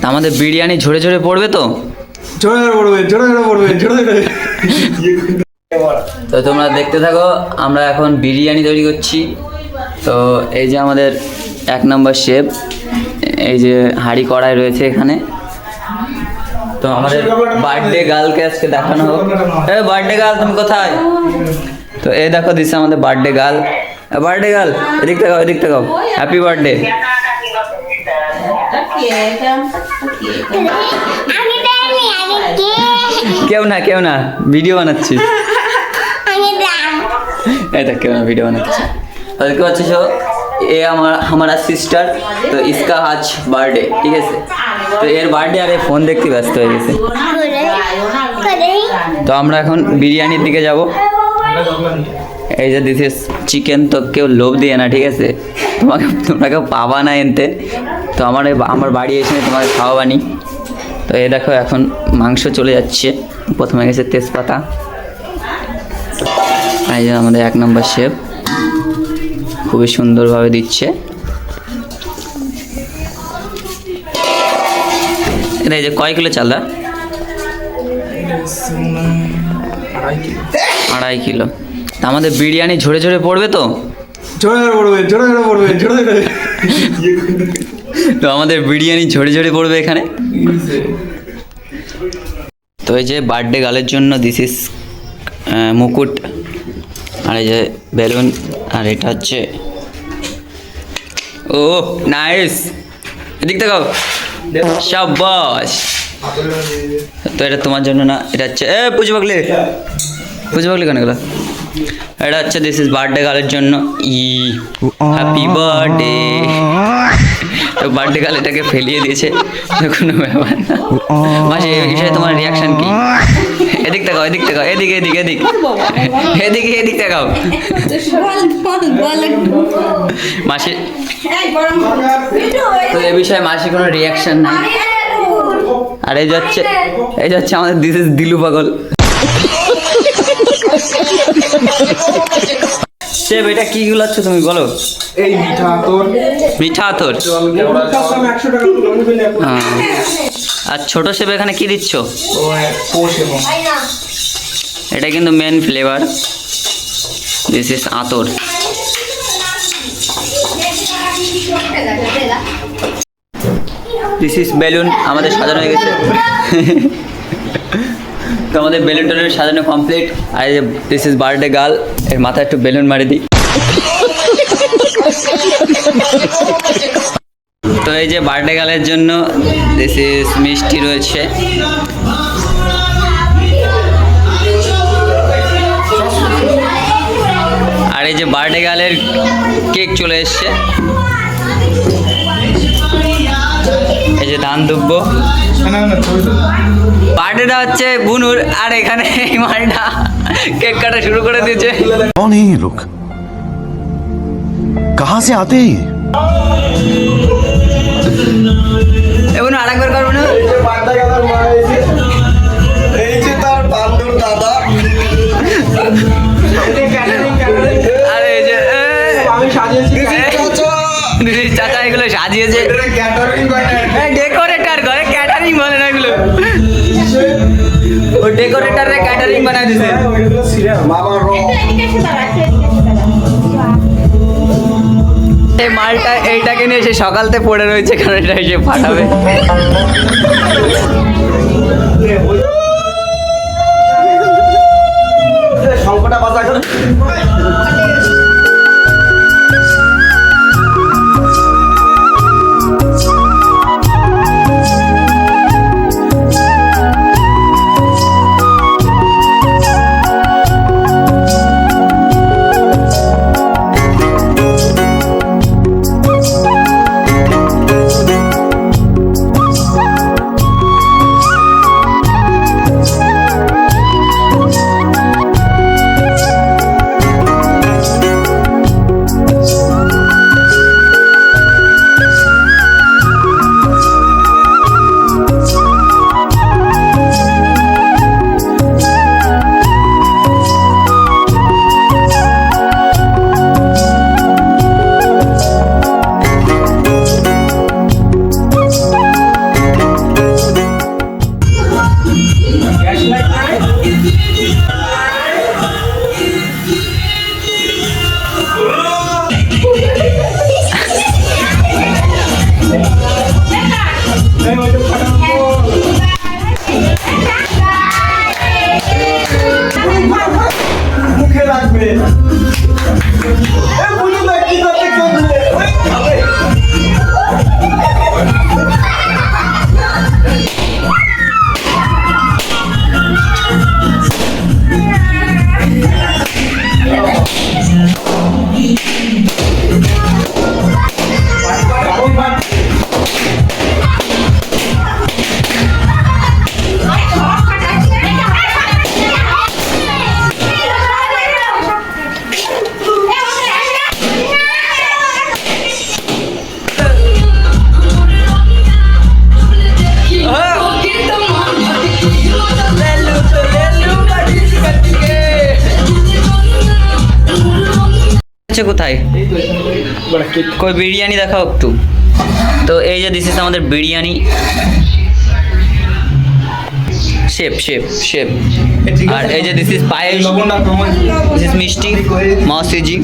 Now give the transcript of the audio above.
আমাদের বিরিয়ানি ঝরে ঝরে পড়বে তো? ঝরে পড়বে, ঝরে পড়বে, ঝরে। তো তোমরা দেখতে থাকো, আমরা এখন বিরিয়ানি তৈরি করছি। তো এই যে আমাদের 1 নম্বর শেফ, এই যে হাঁড়ি কড়াই রয়েছে এখানে। তো আমাদের বার্থডে গার্লকে আজকে দেখানো হোক। বার্থডে গার্ল তুমি কোথায়? তো এই দেখো দিচ্ছে আমাদের বার্থডে গার্ল। বার্থডে গার্ল এদিক থেকে এদিক থেকে হ্যাপি বার্থডে। কেউ না ভিডিও বানাচ্ছি। এটা কেউ না ভিডিও বানাচ্ছি। तो देखते पाচ্ছিস এ हमारा सिस्टर, तो इसका आज बर्थडे, ठीक है। तो এর বার্থডে আর ফোন দেখতে ব্যস্ত হয়ে গেছে। তো আমরা এখন বিরিয়ানির দিকে যাব। এই যে দিস ইজ চিকেন। তো কেউ লোভ দিয়ে না, ঠিক আছে, তোমরা কেউ পাবা না এনতে। তো আমার বাড়ি এসে তোমাকে খাওয়াবানি। তো এই দেখো এখন মাংস চলে যাচ্ছে। প্রথমে গেছে তেজপাতা। এই যে আমাদের 1 নম্বর শেফ খুবই সুন্দরভাবে দিচ্ছে। এটা এই যে কয় কিলো চাল? 2.5 কিলো। তা আমাদের বিরিয়ানি ঝরে ঝরে পড়বে তো? ঝরে পড়বে, ঝরে পড়বে, ঝরে। তো আমাদের বিরিয়ানি ঝরে ঝরে পড়বে এখানে। তো এই যে বার্থডে গার্লের জন্য দিস ইজ মুকুট, আর এই যে বেলুন, আর এটা হচ্ছে ও নাইস। এদিক দেখাও, শাবাশ। তো এটা তোমার জন্য না, এটা হচ্ছে পুজো পাগলি কেন এগুলো? এটা হচ্ছে দিস ইজ বার্থডে গার্লের জন্য। Happy birthday. তো বার্থডে গার্ল এটাকে ফেলিয়ে দিয়েছে, কোনো ব্যাপার না। মাসি এই বিষয়ে তোমার রিয়াকশন কি? এদিক তাকাও, এদিক তাকাও। মাসি তো এই বিষয়ে মাসি কোনো রিয়াকশন নাই। আর এই যাচ্ছে আমাদের দিস ইজ দিলু পাগল। শেফ এটা কি গুলাচ্ছ তুমি বলো? এই মিঠা আতর। আর ছোট শেফ এখানে কি দিচ্ছ? এটা কিন্তু মেন ফ্লেভার, দিস ইজ আতর। This is balloon. আমাদের সাজানো হয়ে গেছে। তো আমাদের বেলুন টেলুন সাজানো কমপ্লিট। আর এই যে দিস ইজ বার্থডে গার্ল, এর মাথায় একটু বেলুন মারি দিই। তো এই যে বার্থডে গার্লের জন্য দিস ইজ মিষ্টি রয়েছে। আর এই যে বার্থডে গার্লের কেক চলে এসছে। এই যে ধান দুব্ব। বার্থডেটা হচ্ছে বুনুর, আর এখানে এই মালটা কেক কাটা শুরু করে দিয়েছে। कौन है ये लोग? कहाँ से आते हैं? বুনু আরেকবার করবো না? এই যে তার বান্ধব দাদা। আর এই যে আমি সাজিয়েছি চাচা এগুলো সাজিয়েছে। ডেকোরেটর করে, ক্যাটারিং বলে না এগুলো। ও ডেকোরেটরে ক্যাটারিং বানায় দিছে। এই মালটা এইটাকে নিয়ে সে সকালতে পড়ে রয়েছে, কারণ এটা এসে ফাটাবে। সংকটা বাজা করে। হচ্ছে কোথায়? কই বিরিয়ানি দেখাও একটু। তো এই যে দিস ইজ আমাদের বিরিয়ানি। Shape shape shape. আর এই যে this is payesh, this is mishti, মাসিজি।